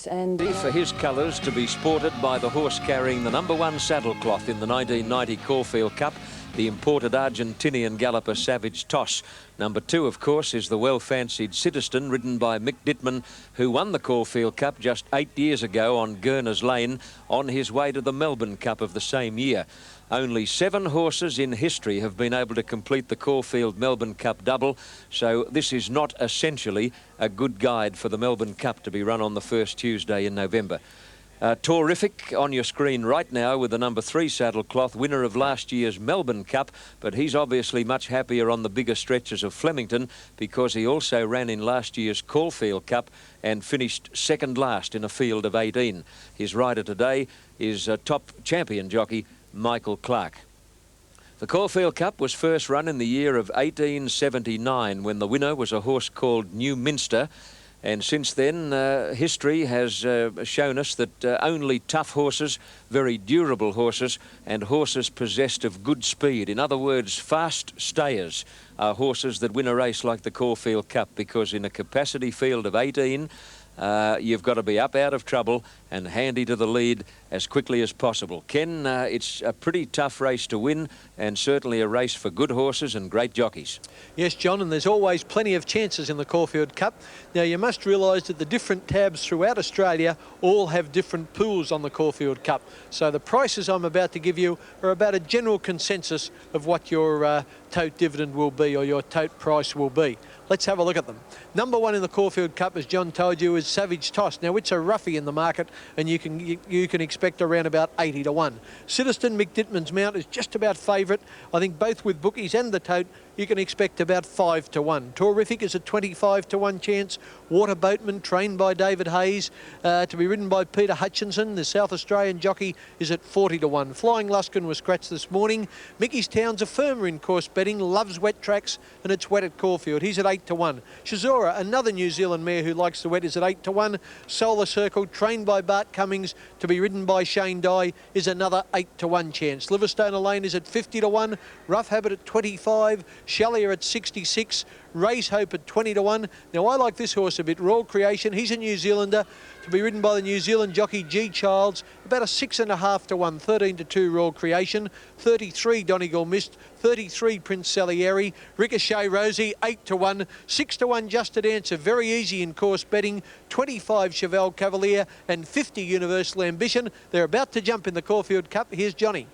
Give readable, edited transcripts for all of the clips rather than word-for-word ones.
Alex. And for his colours to be sported by the horse carrying the #1 saddlecloth in the 1990 Caulfield Cup, the imported Argentinian galloper Savage Toss. #2, of course, is the well-fancied Citizen, ridden by Mick Dittman, who won the Caulfield Cup just 8 years ago on Gurner's Lane on his way to the Melbourne Cup of the same year. Only 7 horses in history have been able to complete the Caulfield Melbourne Cup double, so this is not essentially a good guide for the Melbourne Cup to be run on the first Tuesday in November. Terrific on your screen right now with the #3 saddlecloth, winner of last year's Melbourne Cup, but he's obviously much happier on the bigger stretches of Flemington because he also ran in last year's Caulfield Cup and finished second last in a field of 18. His rider today is top champion jockey Michael Clark. The Caulfield Cup was first run in the year of 1879 when the winner was a horse called New Minster. And since then, history has shown us that only tough horses, very durable horses, and horses possessed of good speed, in other words, fast stayers, are horses that win a race like the Caulfield Cup, because in a capacity field of 18, you've got to be up out of trouble and handy to the lead as quickly as possible. Ken, it's a pretty tough race to win, and certainly a race for good horses and great jockeys. Yes, John, and there's always plenty of chances in the Caulfield Cup. Now, you must realise that the different tabs throughout Australia all have different pools on the Caulfield Cup. So the prices I'm about to give you are about a general consensus of what your tote dividend will be, or your tote price will be. Let's have a look at them. #1 in the Caulfield Cup, as John told you, is Savage Toss. Now, it's a roughie in the market, and you can expect around about 80 to 1. Citizen, Mick Dittman's mount, is just about favourite. I think both with bookies and the tote, you can expect about 5 to 1. Terrific is a 25 to 1 chance. Water Boatman, trained by David Hayes, to be ridden by Peter Hutchinson, the South Australian jockey, is at 40 to 1. Flying Luskin was scratched this morning. Mickey's Town's a firmer in course betting, loves wet tracks, and it's wet at Caulfield. He's at 8 to 1. Shazora, another New Zealand mare who likes the wet, is at 8 to 1. Solar Circle, trained by Bart Cummings, to be ridden by Shane Dye, is another 8 to 1 chance. Liverstone Lane is at 50 to 1. Rough Habit at 25. Shellier at 66. Race Hope at 20 to 1. Now, I like this horse a bit. Royal Creation, he's a New Zealander, to be ridden by the New Zealand jockey G. Childs, about a 6.5 to 1, 13 to 2 Royal Creation. 33 Donegal Mist, 33 Prince Salieri. Ricochet Rosie, 8 to 1, 6 to 1 Just a Dancer, very easy in course betting. 25 Cheval Cavalier and 50 Universal Ambition. They're about to jump in the Caulfield Cup. Here's Johnny.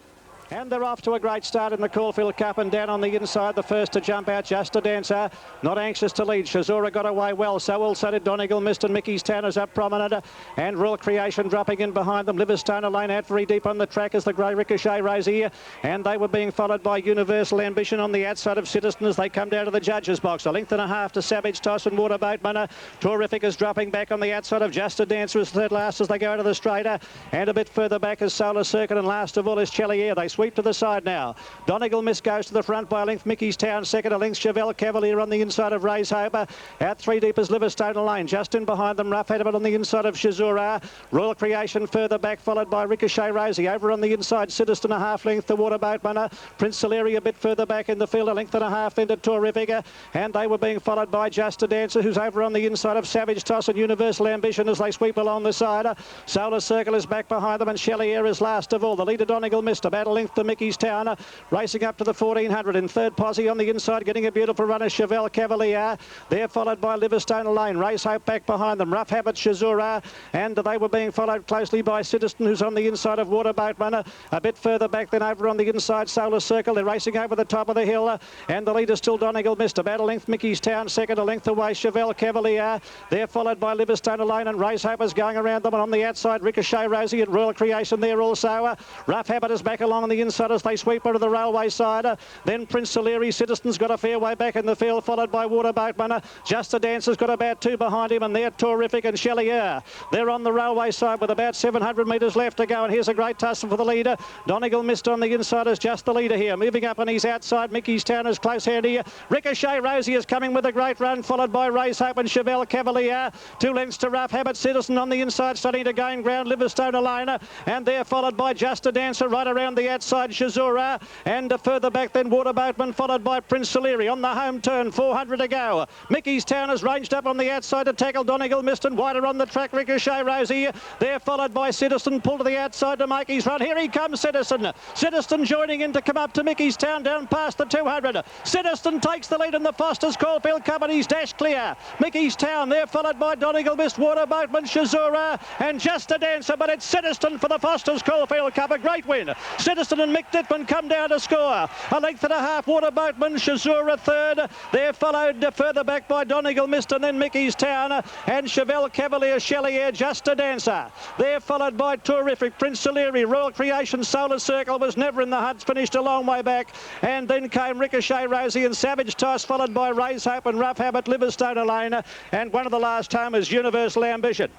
And they're off to a great start in the Caulfield Cup, and down on the inside, the first to jump out, Just a Dancer, not anxious to lead. Shazora got away well, so also did Donegal Mist, and Mickey's Town is up prominent, and Royal Creation dropping in behind them. Liverstone Lane out very deep on the track as the grey Ricochet Rosier, and they were being followed by Universal Ambition on the outside of Citizen as they come down to the judges' box. A length and a half to Savage Toss and Water Boatman. Terrific is dropping back on the outside of Just a Dancer as third last as they go into the straighter, and a bit further back is Solar Circuit, and last of all is Chellier. They sweep to the side now. Donegal Mist goes to the front by a length. Mickey's Town second, a length. Cheval Cavalier on the inside of Race Hope. Out 3 deep is Liverstone Lane. Just in behind them, Rough Habit on the inside of Shazura. Royal Creation further back, followed by Ricochet Rosie. Over on the inside, Citizen a half length to Water Boatman. Prince Salieri a bit further back in the field, a length and a half then to Terrific. And they were being followed by Just a Dancer, who's over on the inside of Savage Toss and Universal Ambition as they sweep along the side. Solar Circle is back behind them, and Chellier is last of all. The leader, Donegal Mist, about a length to Mickey's Town. Racing up to the 1400 in third posse on the inside, getting a beautiful run is Cheval Cavalier. They're followed by Liverstone Lane. Race Hope back behind them. Rough Habit, Shazura, and they were being followed closely by Citizen, who's on the inside of Water Boatman. A bit further back than over on the inside, Solar Circle. They're racing over the top of the hill, and the leader still Donegal Mist. About a length, Mickey's Town second, a length away, Cheval Cavalier. They're followed by Liverstone Lane, and Race Hope is going around them, and on the outside, Ricochet Rosie and Royal Creation there also. Rough Habit is back along on the inside as they sweep onto the railway side. Then Prince Salieri, Citizen's got a fair way back in the field, followed by Water Boatman. Just a Dancer's got about 2 behind him, and they're Terrific and Chellier. They're on the railway side with about 700 metres left to go, and here's a great tussle for the leader. Donegal Mist on the inside is just the leader here. Moving up on his outside, Mickey's Town is close hand here. Ricochet Rosie is coming with a great run, followed by Race Hope and Cheval Cavalier. 2 lengths to Rough Habit, Citizen on the inside, starting to gain ground, Liverstone Lane, and they're followed by Just a Dancer right around the outside. outside Shazura, and further back then Waterboatman, followed by Prince O'Leary on the home turn. 400 to go. Mickey's Town has ranged up on the outside to tackle Donegal Miston. Wider on the track, Ricochet Rosie. They're followed by Citizen, pulled to the outside to make his run. Here he comes, Citizen. Citizen joining in to come up to Mickey's Town down past the 200. Citizen takes the lead in the Foster's Caulfield Cup and he's dash clear. Mickey's Town, they're followed by Donegal Mist, Waterboatman, Shazura and Just a Dancer, but it's Citizen for the Foster's Caulfield Cup. A great win. Citizen and Mick Dittman come down to score. A length and a half, Waterboatman, Shazura third. They're followed further back by Donegal Mist and then Mickey's Town and Chevelle Cavalier, Chelier, Just a Dancer. They're followed by Terrific, Prince O'Leary, Royal Creation, Solar Circle was never in the huts, finished a long way back, and then came Ricochet Rosie and Savage Toss, followed by Raise Hope and Rough Habit, Liverstone Elaine, and one of the last homers, Universal Ambition.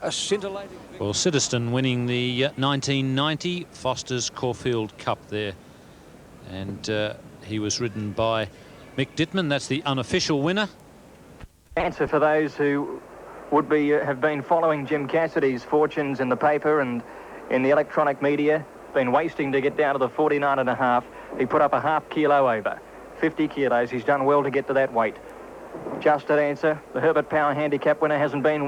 A scintillating... Well, Citizen winning the 1990 Foster's Caulfield Cup there, and he was ridden by Mick Dittman. That's the unofficial winner. Answer for those who would be have been following Jim Cassidy's fortunes in the paper and in the electronic media, been wasting to get down to the 49.5. He put up a half kilo over, 50 kilos. He's done well to get to that weight. Just an Answer, the Herbert Power Handicap winner, hasn't been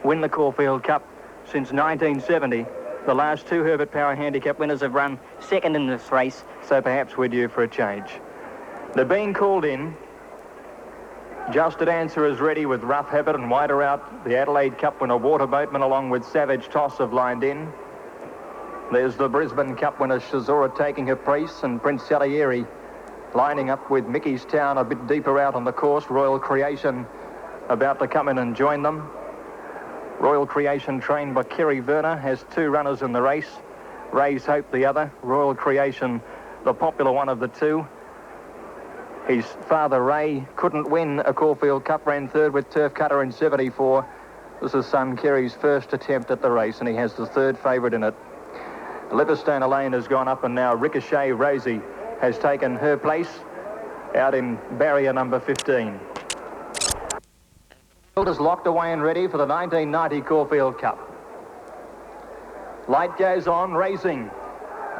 win the Caulfield Cup since 1970. The last two Herbert Power Handicap winners have run second in this race, so perhaps we're due for a change. They're being called in. Just an Answer is ready with Rough Habit and wider out. The Adelaide Cup winner Waterboatman along with Savage Toss have lined in. There's the Brisbane Cup winner Shazura taking her place, and Prince Salieri lining up with Mickey's Town a bit deeper out on the course. Royal Creation about to come in and join them. Royal Creation, trained by Kerry Werner, has two runners in the race. Raise Hope the other. Royal Creation, the popular one of the two. His father, Ray, couldn't win a Caulfield Cup, ran third with Turf Cutter in 74. This is son Kerry's first attempt at the race, and he has the third favourite in it. Liverstone Elaine has gone up, and now Ricochet Rosie has taken her place out in barrier number 15. Field is locked away and ready for the 1990 Caulfield Cup. Light goes on, racing.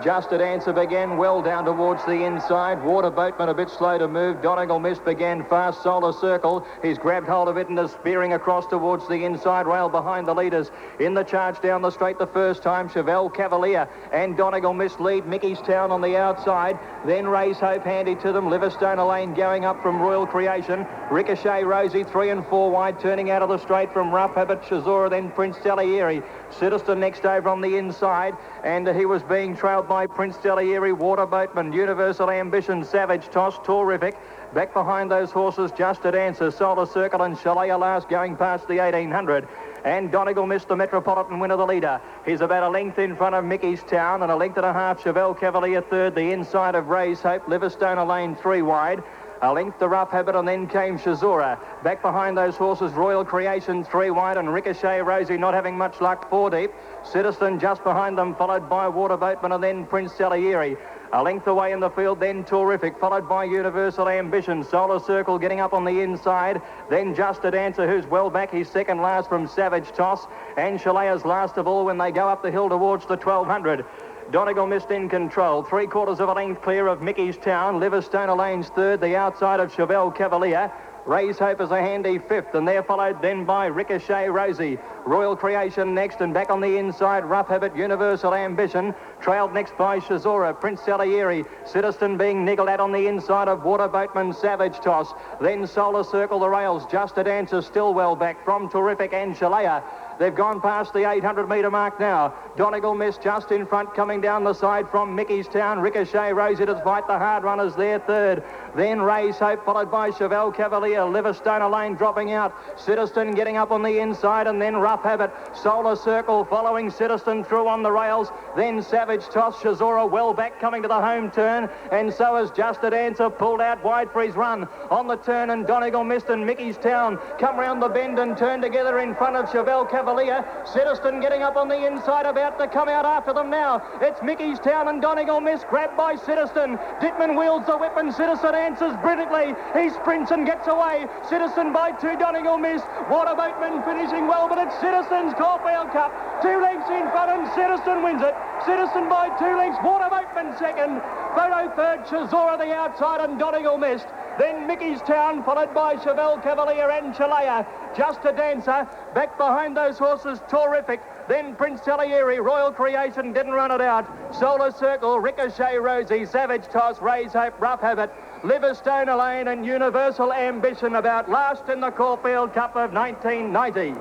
Just an Answer began well down towards the inside. Waterboatman a bit slow to move. Donegal Mist began fast. Solar Circle, he's grabbed hold of it and is spearing across towards the inside rail behind the leaders. In the charge down the straight the first time, Chevelle Cavalier and Donegal Mist lead. Mickey's Town on the outside. Then Raise Hope handy to them. Liverstone Elaine going up from Royal Creation. Ricochet Rosie 3 and 4 wide, turning out of the straight from Rough Habit, Shazura, then Prince Salieri. Citizen next over on the inside, and he was being trailed by Prince Salieri, Waterboatman, Universal Ambition, Savage Toss, Terrific. Back behind those horses, Just an Answer, Solar Circle and Chalet last going past the 1800. And Donegal Mist, the Metropolitan winner, the leader. He's about a length in front of Mickey's Town and a length and a half. Chevelle Cavalier third, the inside of Raise Hope. Liverstone Elaine 3 wide. A length to Rough Habit, and then came Shazura. Back behind those horses, Royal Creation 3 wide, and Ricochet Rosie not having much luck 4 deep. Citizen just behind them, followed by Waterboatman and then Prince Salieri. A length away in the field, then Terrific, followed by Universal Ambition. Solar Circle getting up on the inside. Then Just a Dancer, who's well back. He's second last from Savage Toss. And Shalea's last of all when they go up the hill towards the 1200. Donegal Mist in control, 3/4 of a length clear of Mickey's Town. Liverstone Elaine's third, the outside of Chevelle Cavalier. Raise Hope is a handy fifth, and they're followed then by Ricochet Rosie. Royal Creation next, and back on the inside, Rough Habit, Universal Ambition. Trailed next by Shazura, Prince Salieri. Citizen being niggled at on the inside of Waterboatman, Savage Toss. Then Solar Circle, the rails. Just a Dancer still well back from Terrific and Shalea. They've gone past the 800-metre mark now. Donegal Mist just in front, coming down the side from Mickey's Town. Ricochet Rosie to fight the hard runners there third. Then Raise Hope, followed by Chevelle Cavalier. Liverstone Elaine dropping out. Citizen getting up on the inside, and then Rough Habit. Solar Circle following Citizen through on the rails. Then Savage Toss, Shazura well back coming to the home turn, and so has Just a Dancer pulled out wide for his run on the turn, and Donegal Mist and Mickey's Town come round the bend and turn together in front of Chevelle Cavalier. Cavalier. Citizen getting up on the inside, about to come out after them now. It's Mickey's Town and Donegal Miss, grabbed by Citizen. Dittman wields the whip and Citizen answers brilliantly. He sprints and gets away. Citizen by 2, Donegal Miss. Waterboatman finishing well, but it's Citizen's Caulfield Cup. 2 lengths in front and Citizen wins it. Citizen by 2 lengths. Waterboatman second. Photo third. Chazora the outside and Donegal missed. Then Mickey's Town, followed by Chevelle Cavalier and Chalea. Just a Dancer. Back behind those horses, Terrific. Then Prince Salieri, Royal Creation, didn't run it out. Solar Circle, Ricochet Rosie, Savage Toss, Raise Hope, Rough Habit, Liverstone Lane and Universal Ambition about last in the Caulfield Cup of 1990.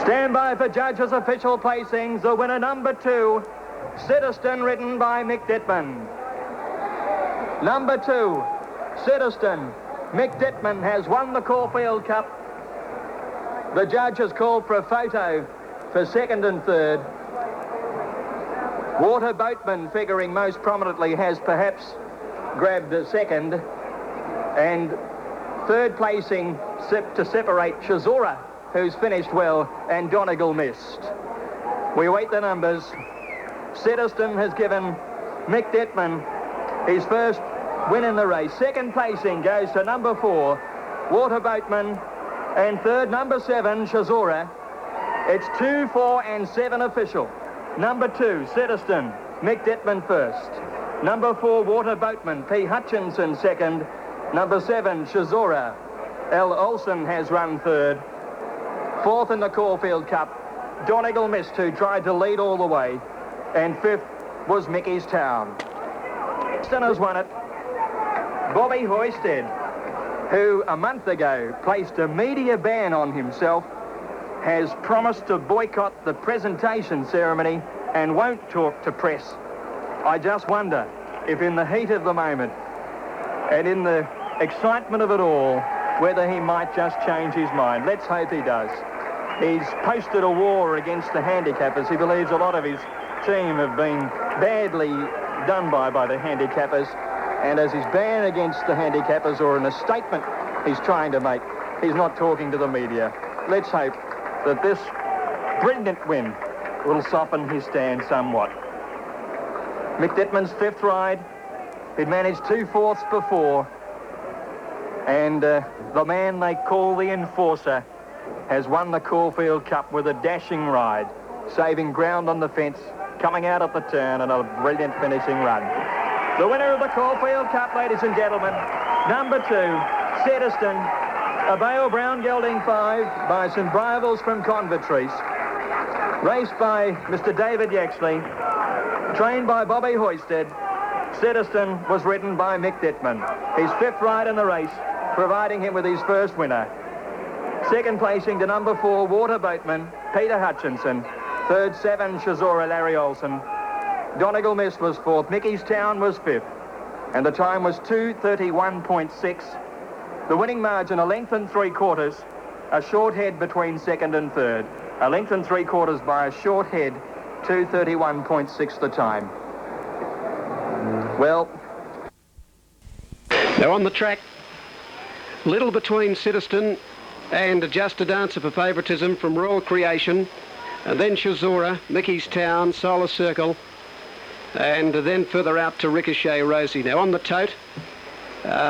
Stand by for judges' official placings. The winner, number 2, Citizen, ridden by Mick Dittman. Number 2, Citizen. Mick Dittman has won the Caulfield Cup. The judges called for a photo for second and third. Waterboatman, figuring most prominently, has perhaps grabbed the second. And third placing to separate Chazora, who's finished well, and Donegal missed. We wait the numbers. Citizen has given Mick Dittman his first win in the race. Second placing goes to number 4, Waterboatman, and third, number 7, Chazora. It's 2, 4 and 7 official. Number 2, Citizen, Mick Dittman first. Number 4, Waterboatman, P. Hutchinson second. Number 7, Chazora. L. Olsen has run third. Fourth in the Caulfield Cup, Donegal missed, who tried to lead all the way. And fifth was Mickey's Town. Has won it. Bobby Hoisted, who a month ago placed a media ban on himself, has promised to boycott the presentation ceremony and won't talk to press. I just wonder if in the heat of the moment and in the excitement of it all, whether he might just change his mind. Let's hope he does. He's posted a war against the handicappers. He believes a lot of his team have been badly done by the handicappers, and as his ban against the handicappers, or in a statement he's trying to make, he's not talking to the media. Let's hope that this brilliant win will soften his stand somewhat. Mick Dittman's fifth ride. He'd managed 2 fourths before, and the man they call the Enforcer has won the Caulfield Cup with a dashing ride, saving ground on the fence, coming out at the turn, and a brilliant finishing run. The winner of the Caulfield Cup, ladies and gentlemen, number 2, Citizen, a Bale Brown Gelding 5 by St. Briavels from Convertrees, raced by Mr. David Yaxley, trained by Bobby Hoisted. Citizen was ridden by Mick Dittman. His 5th ride in the race, providing him with his first winner. Second placing to number 4, Waterboatman, Peter Hutchinson. Third, 7, Chazora, Larry Olsen. Donegal Mist was 4th. Mickey's Town was 5th. And the time was 2:31.6. The winning margin, a length and 3/4. A short head between second and third. A length and 3/4 by a short head. 2:31.6 the time. Well, now on the track, little between Citizen and Just a Dancer for favouritism from Royal Creation, and then Chazora, Mickey's Town, Solar Circle, and then further out to Ricochet Rosie. Now on the tote,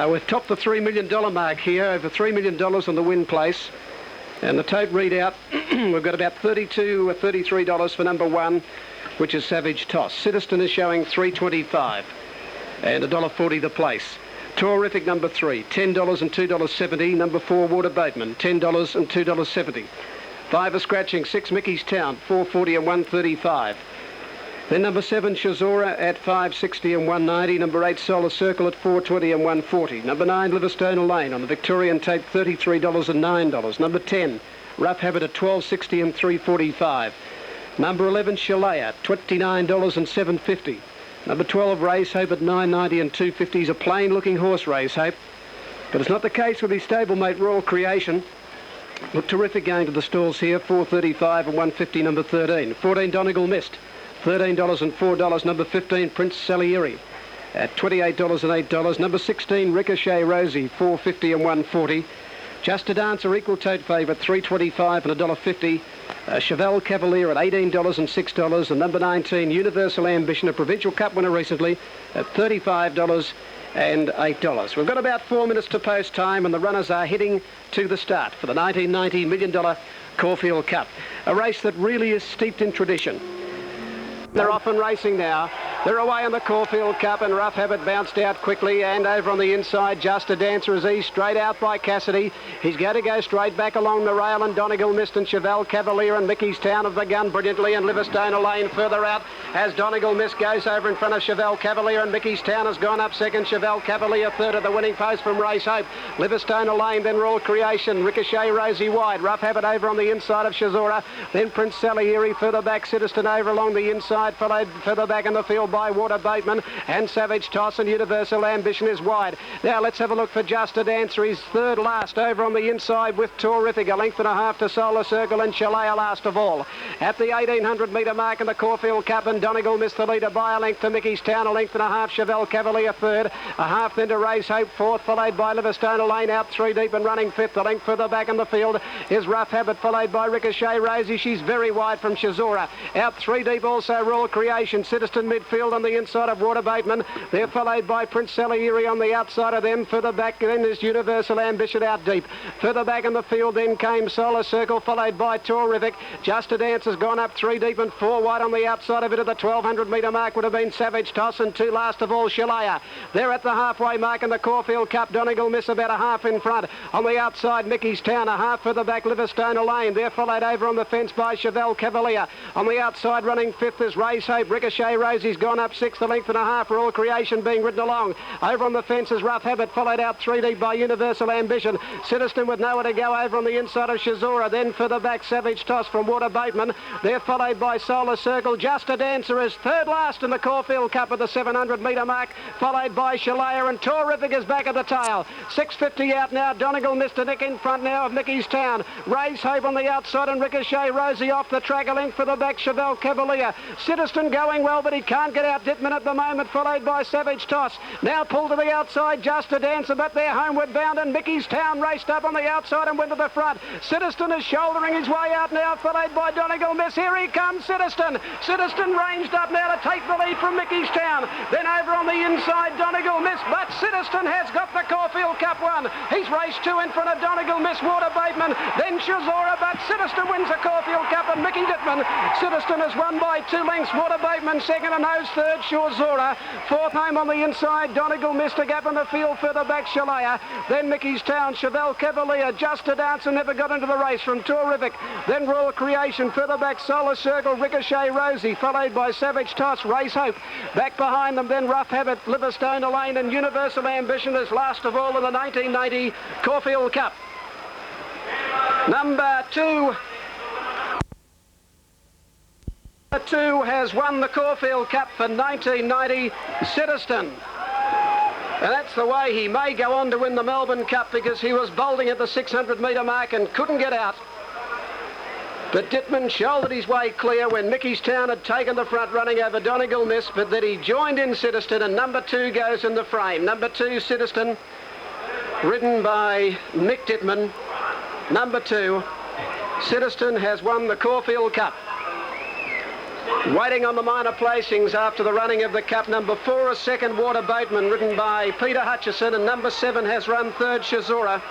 we've topped the $3 million mark here, over $3 million on the win place, and the tote readout, we've got about $32 or $33 for number 1, which is Savage Toss. Citizen is showing $3.25 and $1.40 the place. Terrific number 3, $10 and $2.70. Number 4, Waterboatman, $10 and $2.70. 5 are scratching, 6 Mickey's Town, $4.40 and $1.35. Then number 7, Chazora at $5.60 and $1.90. Number 8, Solar Circle at $4.20 and $1.40. Number 9, Liverstone Lane on the Victorian tape, $33 and $9. Number 10, Rough Habit at $12.60 and $3.45. Number 11, Chalea, $29 and $7.50. Number 12, Race Hope at $9.90 and $2.50. He's a plain-looking horse, Race Hope. But it's not the case with his stablemate, Royal Creation. Look, terrific going to the stalls here, $4.35 and $1.50, number 13. 14, Donegal Mist, $13 and $4. Number 15, Prince Salieri at $28 and $8. Number 16, Ricochet Rosie, $4.50 and $1.40. Just a Dancer equal tote favourite, $3.25 and $1.50. Chevelle Cavalier at $18 and $6. And number 19, Universal Ambition, a Provincial Cup winner recently, at $35 and $8. We've got about 4 minutes to post time, and the runners are heading to the start for the $1990 $1 million Caulfield Cup, a race that really is steeped in tradition. They're off and racing now. They're away in the Caulfield Cup, and Rough Habit bounced out quickly, and over on the inside, Just a Dancer is eased straight out by Cassidy. He's going to go straight back along the rail, and Donegal Mist and Chevelle Cavalier and Mickey's Town have begun brilliantly, and Livingstone Lane further out as Donegal Mist goes over in front of Chevelle Cavalier, and Mickey's Town has gone up second. Chevelle Cavalier third at the winning post from Race Hope. Livingstone Lane, then Royal Creation, Ricochet, Rosie wide. Rough Habit over on the inside of Shazora, then Prince Salieri further back, Citizen over along the inside, followed further back in the field by Water Boatman, and Savage Toss, and Universal Ambition is wide. Now let's have a look for Just a Dancer. He's third last over on the inside with Terrific, a length and a half to Solar Circle, and Shalaya last of all. At the 1800 metre mark in the Caulfield Cup, and Donegal missed the leader by a length to Mickey's Town, a length and a half Chevelle Cavalier third, a half then to Race Hope fourth, followed by Livingstone Lane out 3 deep and running fifth. A length further back in the field is Rough Habit, followed by Ricochet Rosie. She's very wide from Shazora. Out 3 deep also Royal Creation, Citizen midfield on the inside of Water Boatman. They're followed by Prince Salieri on the outside of them. Further back then is Universal Ambition out deep. Further back in the field then came Solar Circle, followed by Terrific. Just a Dance has gone up 3 deep and 4 wide on the outside of it. At the 1200 metre mark would have been Savage Toss, and 2 last of all Shalaya. They're at the halfway mark in the Caulfield Cup. Donegal Miss about a half in front. On the outside Mickey's Town, a half further back Livingstone Lane. They're followed over on the fence by Chevelle Cavalier. On the outside running fifth is Race Hope. Ricochet Rosie's gone up 6, a length and a half. Royal Creation being ridden along. Over on the fence is Rough Habit, followed out 3 deep by Universal Ambition. Citizen with nowhere to go over on the inside of Shazora. Then further back Savage Toss from Water Boatman. They're followed by Solar Circle. Just a Dancer is third last in the Caulfield Cup at the 700 metre mark, followed by Shalaya, and Terrific is back at the tail. 6.50 out now. Donegal Mr. Nick in front now of Mickey's Town. Race Hope on the outside, and Ricochet Rosie off the track, a length for the back Chevelle Cavalier. Citizen going well, but he can't get out Dittman at the moment, followed by Savage Toss. Now pulled to the outside, Just a Dancer, but they're homeward bound, and Mickey's Town raced up on the outside and went to the front. Citizen is shouldering his way out now, followed by Donegal Miss. Here he comes, Citizen. Citizen ranged up now to take the lead from Mickey's Town. Then over on the inside, Donegal Miss, but Citizen has got the Caulfield Cup one. He's raced 2 in front of Donegal Miss, Water Bateman, then Shazora, but Citizen wins the Caulfield Cup, and Mickey Dittman. Citizen has won by 2 lengths. Water Bateman second, and Nose third, Shazora. Fourth home on the inside, Donegal missed a gap in the field, further back Shalaya. Then Mickey's Town, Chevelle Cavalier, Just a Dancer never got into the race from Terrific. Then Royal Creation, further back Solar Circle, Ricochet Rosie, followed by Savage Toss, Race Hope. Back behind them then Rough Habit, Livingstone Lane, and Universal Ambition is last of all in the 1990 Caulfield Cup. Number 2 has won the Caulfield Cup for 1990, Citizen. And that's the way he may go on to win the Melbourne Cup, because he was bolting at the 600 metre mark and couldn't get out. But Dittman shouldered his way clear when Mickey's Town had taken the front running over Donegal Miss, but that he joined in Citizen, and number 2 goes in the frame. Number 2, Citizen, ridden by Mick Dittman. Number 2, Citizen has won the Caulfield Cup. Waiting on the minor placings after the running of the Cup, number 4 is second, Water Boatman, ridden by Peter Hutchison, and number 7 has run third, Shazora,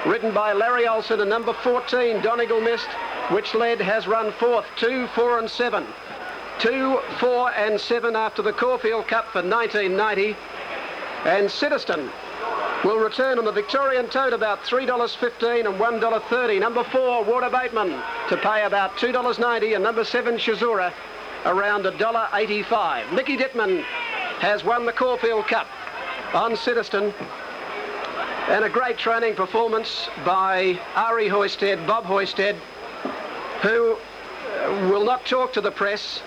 ridden by Larry Olsen, and number 14, Donegal Mist, which led, has run fourth. 2, 4 and 7. 2, 4 and 7 after the Caulfield Cup for 1990. And Citizen will return on the Victorian tote about $3.15 and $1.30. Number 4, Water Boatman, to pay about $2.90, and number 7, Shazora, around $1.85. Mickey Dittman has won the Caulfield Cup on Citizen, and a great training performance by Ari Hoisted, Bob Hoisted, who will not talk to the press,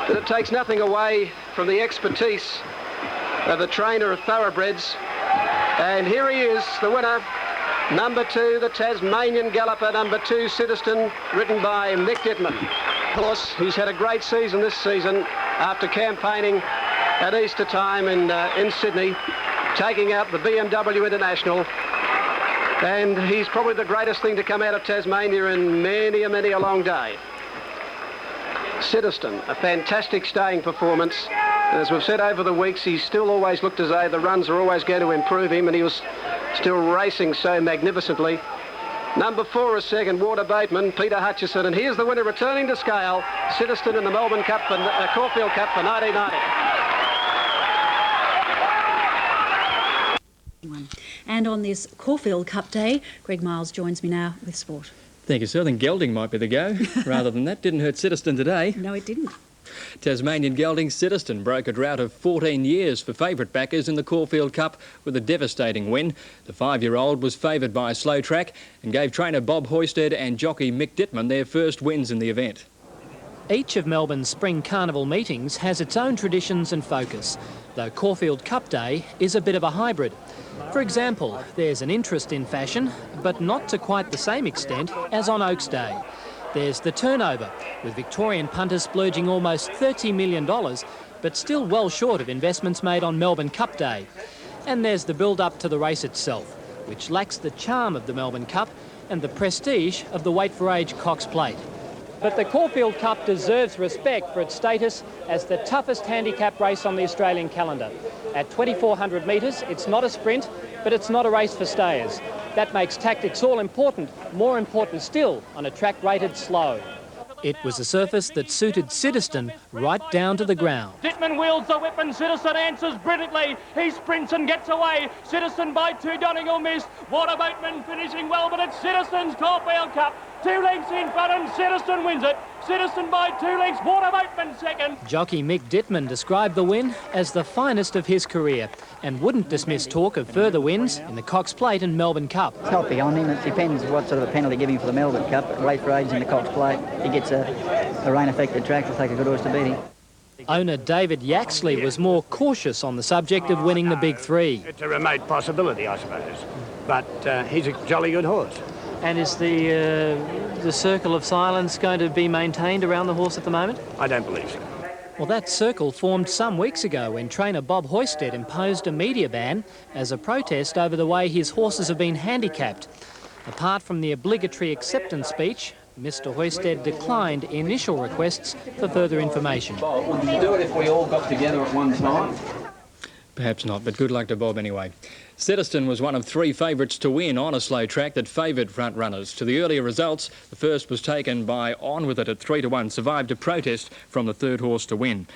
but it takes nothing away from the expertise of a trainer of thoroughbreds. And here he is, the winner, number 2, the Tasmanian Galloper, number 2, Citizen, ridden by Mick Dittman. Of course, he's had a great season this season after campaigning at Easter time in Sydney, taking out the BMW International. And he's probably the greatest thing to come out of Tasmania in many a long day. Siddiston, a fantastic staying performance. As we've said over the weeks, he's still always looked as though the runs are always going to improve him, and he was still racing so magnificently. Number 4 is second, Water Bateman, Peter Hutchison, and here's the winner returning to scale, Siddiston in the Melbourne Cup and Caulfield Cup for 1990. And on this Caulfield Cup day, Greg Miles joins me now with sport. Thank you, sir. I think gelding might be the go. Rather than that, didn't hurt Siddiston today. No, it didn't. Tasmanian gelding Siddiston broke a drought of 14 years for favourite backers in the Caulfield Cup with a devastating win. The 5-year-old was favoured by Slow Track and gave trainer Bob Hoysted and jockey Mick Dittman their first wins in the event. Each of Melbourne's spring carnival meetings has its own traditions and focus, though Caulfield Cup Day is a bit of a hybrid. For example, there's an interest in fashion, but not to quite the same extent as on Oaks Day. There's the turnover, with Victorian punters splurging almost $30 million, but still well short of investments made on Melbourne Cup Day. And there's the build-up to the race itself, which lacks the charm of the Melbourne Cup and the prestige of the Weight for Age Cox Plate. But the Caulfield Cup deserves respect for its status as the toughest handicap race on the Australian calendar. At 2,400 metres, it's not a sprint, but it's not a race for stayers. That makes tactics all important, more important still on a track rated slow. It was a surface that suited Siddiston right down to the ground. Dittman wields the whip and Siddiston answers brilliantly. He sprints and gets away. Siddiston by 2, Donegal missed. Water Bateman finishing well, but it's Siddiston's Caulfield Cup. 2 lengths in front and Siddiston wins it. Siddiston by 2 lengths, Water Bateman second. Jockey Mick Dittman described the win as the finest of his career and wouldn't dismiss talk of further wins in the Cox Plate and Melbourne Cup. It's not beyond him. It depends what sort of a penalty give him for the Melbourne Cup. But Weight for Age in the Cox Plate, he gets a rain-affected track to take a good horse to beat him. Owner David Yaxley was more cautious on the subject of winning the Big Three. It's a remote possibility, I suppose, but he's a jolly good horse. And is the circle of silence going to be maintained around the horse at the moment? I don't believe so. Well, that circle formed some weeks ago when trainer Bob Hoysted imposed a media ban as a protest over the way his horses have been handicapped. Apart from the obligatory acceptance speech, Mr. Hoysted declined initial requests for further information. Bob, would you do it if we all got together at one time? Perhaps not, but good luck to Bob anyway. Siddiston was one of 3 favourites to win on a slow track that favoured front runners. To the earlier results, the first was taken by On With It at 3-1, survived a protest from the third horse to win.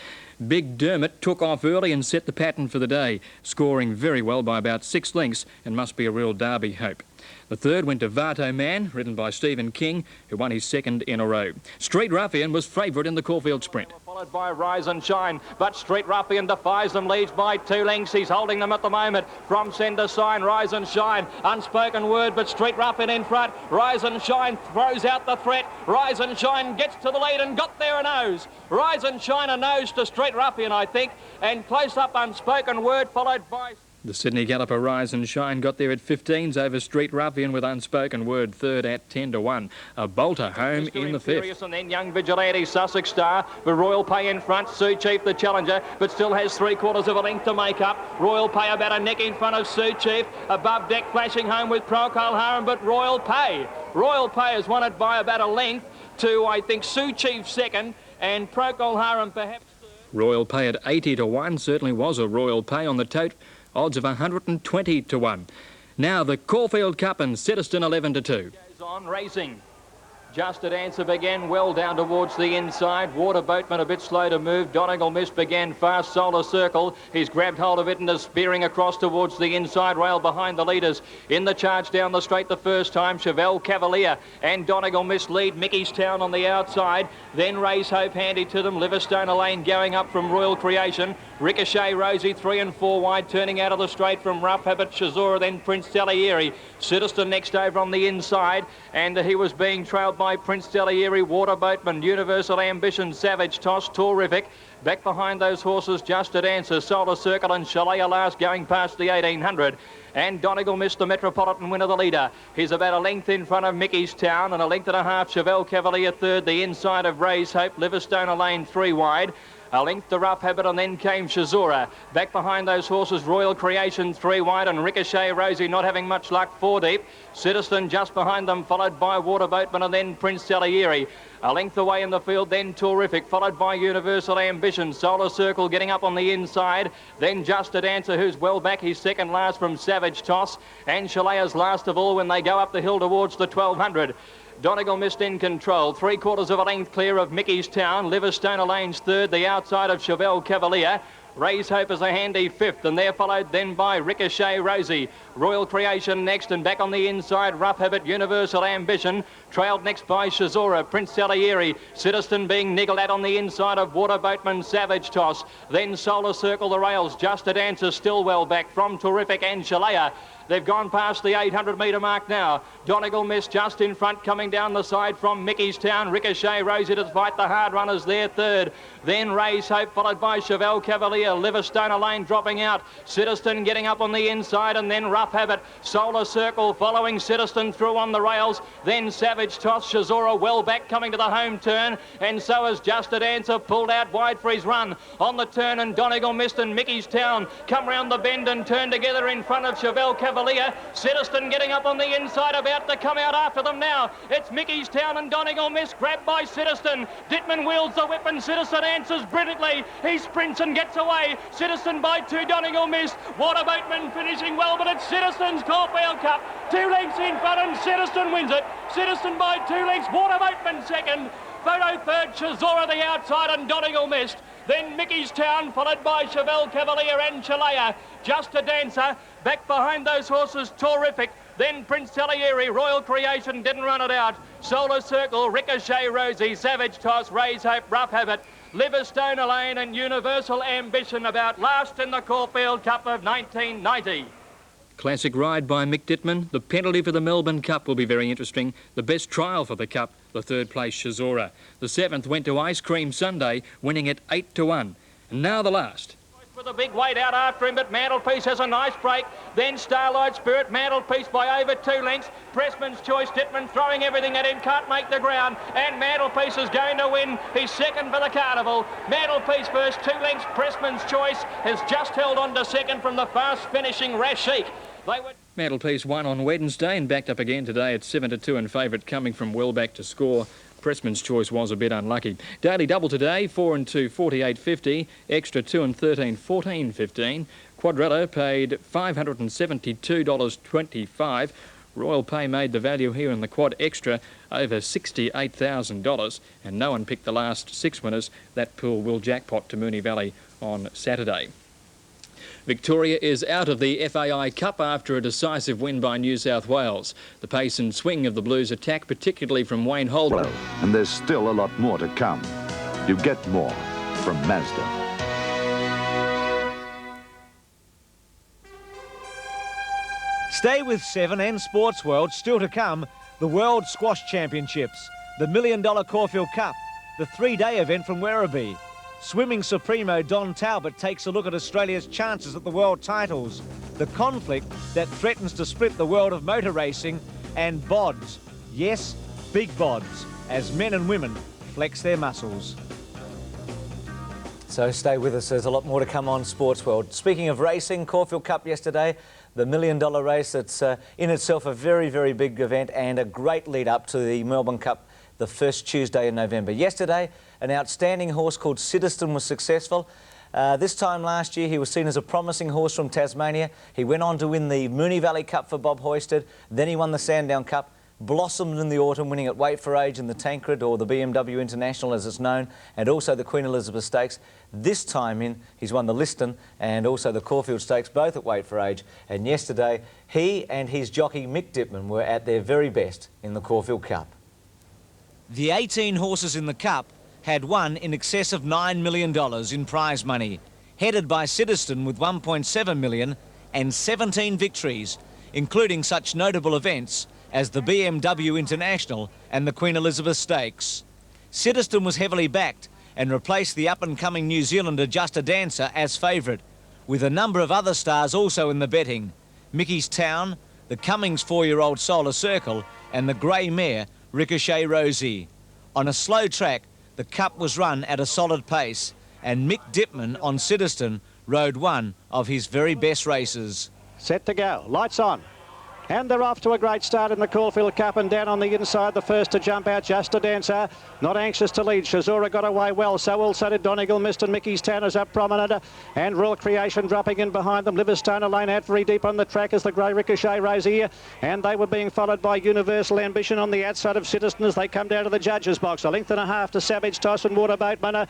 Big Dermot took off early and set the pattern for the day, scoring very well by about 6 lengths and must be a real Derby hope. The third went to Vato Man, ridden by Stephen King, who won his second in a row. Street Ruffian was favourite in the Caulfield Sprint. Followed by Rise and Shine, but Street Ruffian defies them, leads by 2 lengths. He's holding them at the moment. From Sender Sign, Rise and Shine, Unspoken Word, but Street Ruffian in front. Rise and Shine throws out the threat. Rise and Shine gets to the lead and got there a nose. Rise and Shine a nose to Street Ruffian, I think, and close up Unspoken Word, followed by... The Sydney Galloper Rise and Shine got there at 15s over Street Ruffian with Unspoken Word third at 10-1. A bolter home in the 5th. And then Young Vigilante, Sussex Star, with Royal Pay in front. Sioux Chief the challenger, but still has 3/4 of a length to make up. Royal Pay about a neck in front of Sioux Chief. Above deck flashing home with Procol Harum, but Royal Pay has won it by about a length to, I think, Sioux Chief second and Procol Harum perhaps third. Royal Pay at 80-1 certainly was a Royal Pay on the tote. Odds of 120-1. Now the Caulfield Cup and Siddiston 11-2. Goes on racing. Just at Answer began well down towards the inside. Water Boatman a bit slow to move. Donegal Mist began fast. Solar Circle. He's grabbed hold of it and is spearing across towards the inside rail behind the leaders. In the charge down the straight the first time, Chevelle Cavalier and Donegal Mist lead. Mickey's Town on the outside. Then Raise Hope handy to them. Liverstone Lane going up from Royal Creation. Ricochet Rosie 3 and 4 wide, turning out of the straight from Rough Habit Shazura, then Prince Salieri. Siddiston next over on the inside, and he was being trailed by Prince Salieri, Water Boatman, Universal Ambition, Savage Toss, Terrific. Back behind those horses, Just a Dancer, Solar Circle and Shalaya last going past the 1800. And Donegal missed the Metropolitan winner, the leader. He's about a length in front of Mickey's Town and a length and a half. Chevelle Cavalier third, the inside of Ray's Hope. Livingstone Lane 3 wide. A length to Rough Habit and then came Shazura. Back behind those horses, Royal Creation 3 wide and Ricochet Rosie not having much luck 4 deep. Citizen just behind them, followed by Water Boatman and then Prince Salieri. A length away in the field, then Terrific, followed by Universal Ambition. Solar Circle getting up on the inside. Then Just a Dancer, who's well back. He's second last from Savage Toss. And Shalaya's last of all when they go up the hill towards the 1200. Donegal missed in control, 3/4 of a length clear of Mickey's Town. Livingstone Lane's third, the outside of Chevelle Cavalier. Ray's Hope is a handy fifth, and they're followed then by Ricochet Rosie. Royal Creation next, and back on the inside, Rough Habit, Universal Ambition. Trailed next by Shazura, Prince Salieri. Citizen being niggled at on the inside of Water Boatman, Savage Toss. Then Solar Circle, the rails. Just a Dancer still well back from Terrific and Shalaya. They've gone past the 800-metre mark now. Donegal missed just in front, coming down the side from Mickey's Town. Ricochet Rosie to fight the hard runners there third. Then Ray's Hope, followed by Chevelle Cavalier. Livingstone Lane dropping out. Citizen getting up on the inside, and then Rough Habit. Solar Circle following Citizen through on the rails. Then Savage Toss. Shazura well back, coming to the home turn. And so has Just a Dancer, pulled out wide for his run. On the turn, and Donegal missed, and Mickey's Town come round the bend and turn together in front of Chevelle Cavalier. Citizen getting up on the inside, about to come out after them now. It's Mickey's Town and Donegal missed, grabbed by Citizen. Dittman wields the whip and Citizen answers brilliantly. He sprints and gets away. Citizen by 2, Donegal missed. Water Boatman finishing well, but it's Citizen's Caulfield Cup. 2 lengths in front and Citizen wins it. Citizen by 2 lengths, Water Boatman second. Photo third, Shazura the outside and Donegal missed. Then Mickey's Town, followed by Chevelle Cavalier and Shalaya. Just a Dancer. Back behind those horses, Terrific. Then Prince Salieri, Royal Creation didn't run it out. Solar Circle, Ricochet Rosie, Savage Toss, Ray's Hope, Rough Habit. Livingstone Lane and Universal Ambition about last in the Caulfield Cup of 1990. Classic ride by Mick Dittman. The penalty for the Melbourne Cup will be very interesting. The best trial for the Cup, the third place Shazura. The 7th went to Ice Cream Sunday, winning it 8-1. And now the last. With a big weight out after him, but Mantelpiece has a nice break. Then Starlight Spirit, Mantelpiece by over 2 lengths. Pressman's Choice, Dittman throwing everything at him, can't make the ground. And Mantelpiece is going to win. He's second for the Carnival. Mantelpiece first, 2 lengths. Pressman's Choice has just held on to second from the fast finishing Rashik. Mantelpiece won on Wednesday and backed up again today at 7-2 and favourite coming from well back to score. Pressman's Choice was a bit unlucky. Daily double today, 4 and 2, 48.50. Extra 2 and 13, 14.15. Quadrella paid $572.25. Royal Pay made the value here in the quad extra over $68,000. And no one picked the last 6 winners. That pool will jackpot to Moonee Valley on Saturday. Victoria is out of the FAI Cup after a decisive win by New South Wales. The pace and swing of the Blues attack, particularly from Wayne Holden. And there's still a lot more to come. You get more from Mazda. Stay with 7 and Sports World. Still to come, the World Squash Championships, the $1 Million Caulfield Cup, the 3-day event from Werribee. Swimming Supremo Don Talbot takes a look at Australia's chances at the world titles, the conflict that threatens to split the world of motor racing, and BODs. Yes, big BODs, as men and women flex their muscles. So stay with us, there's a lot more to come on Sports World. Speaking of racing, Caulfield Cup yesterday, the $1 Million race that's in itself a very, very big event and a great lead up to the Melbourne Cup the first Tuesday in November. Yesterday, an outstanding horse called Citizen was successful. This time last year, he was seen as a promising horse from Tasmania. He went on to win the Moonee Valley Cup for Bob Hoisted. Then he won the Sandown Cup, blossomed in the autumn, winning at Weight for Age in the Tancred, or the BMW International as it's known, and also the Queen Elizabeth Stakes. This time in, he's won the Liston and also the Caulfield Stakes, both at Weight for Age. And yesterday, he and his jockey Mick Dittman were at their very best in the Caulfield Cup. The 18 horses in the Cup had won in excess of $9 million in prize money, headed by Citizen with $1.7 million and 17 victories, including such notable events as the BMW International and the Queen Elizabeth Stakes. Citizen was heavily backed and replace the up-and-coming New Zealander Just a Dancer as favourite, with a number of other stars also in the betting. Mickey's Town, the Cummings 4-year-old Solar Circle, and the grey mare Ricochet Rosie. On a slow track, the Cup was run at a solid pace, and Mick Dittman on Siddiston rode one of his very best races. Set to go, lights on. And they're off to a great start in the Caulfield Cup, and down on the inside, the first to jump out, Just a Dancer. Not anxious to lead. Shazura got away well, so also did Donegal Mist, and Mickey's Town is up prominent. And Royal Creation dropping in behind them. Liverstone Lane out very deep on the track as the grey Ricochet Rosie. And they were being followed by Universal Ambition on the outside of Citizen as they come down to the judges' box. A length and a half to Savage Toss and Water Boatman.